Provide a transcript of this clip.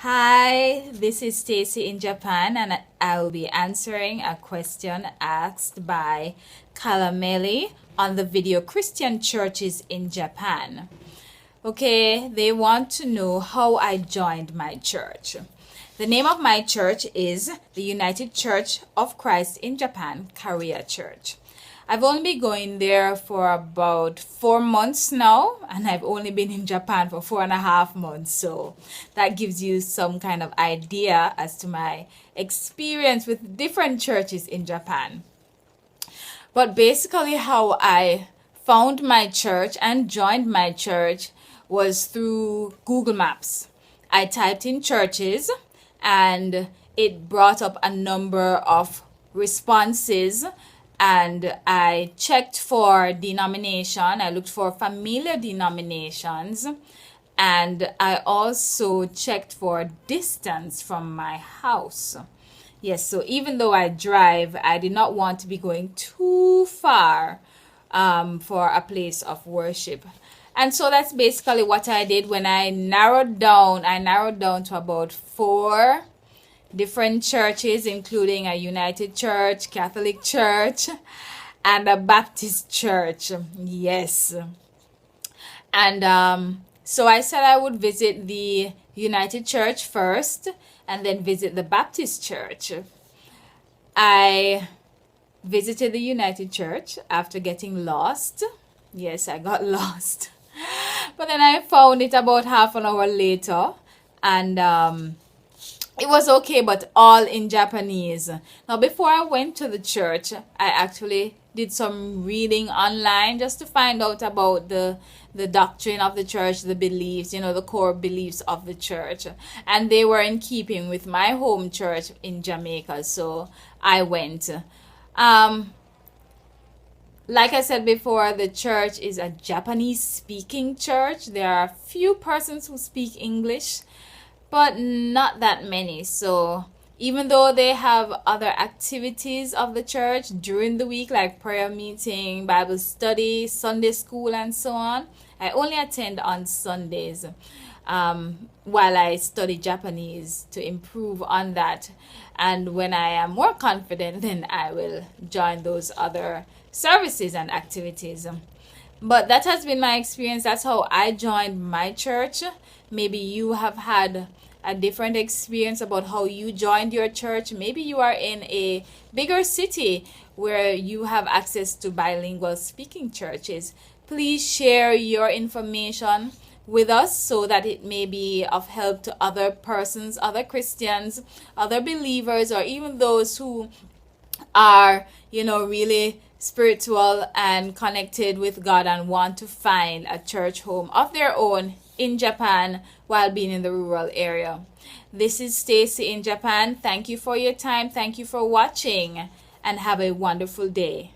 Hi, this is Stacy in Japan, and I will be answering a question asked by Kalameli on the video Christian Churches in Japan. Okay, they want to know how I joined my church. The name of my church is the United Church of Christ in Japan, Korea Church. I've only been going there for about 4 months now, and I've only been in Japan for 4.5 months. So that gives you some kind of idea as to my experience with different churches in Japan. But basically, how I found my church and joined my church was through Google Maps. I typed in churches, and it brought up a number of responses, and I checked for denomination. I looked for familiar denominations, and I also checked for distance from my house. Yes, so even though I drive, I did not want to be going too far for a place of worship. And so that's basically what I did when I narrowed down. I narrowed down to about 4 different churches, including a United Church, Catholic Church, and a Baptist Church. Yes. And so I said I would visit the United Church first and then visit the Baptist Church. I visited the United Church after getting lost. Yes, I got lost. But then I found it about half an hour later, and it was okay, but all in Japanese. Now, before I went to the church, I actually did some reading online just to find out about the doctrine of the church, the beliefs, the core beliefs of the church. And they were in keeping with my home church in Jamaica, so I went. Like I said before, the church is a Japanese-speaking church. There are a few persons who speak English, but not that many. So even though they have other activities of the church during the week, like prayer meeting, Bible study, Sunday school, and so on, I only attend on Sundays while I study Japanese to improve on that. And when I am more confident, then I will join those other services and activities. But that has been my experience. That's how I joined my church. Maybe you have had a different experience about how you joined your church. Maybe you are in a bigger city where you have access to bilingual speaking churches. Please share your information with us so that it may be of help to other persons, other Christians, other believers, or even those who are, really spiritual and connected with God and want to find a church home of their own in Japan while being in the rural area. This is Stacy in Japan. Thank you for your time. Thank you for watching, and have a wonderful day.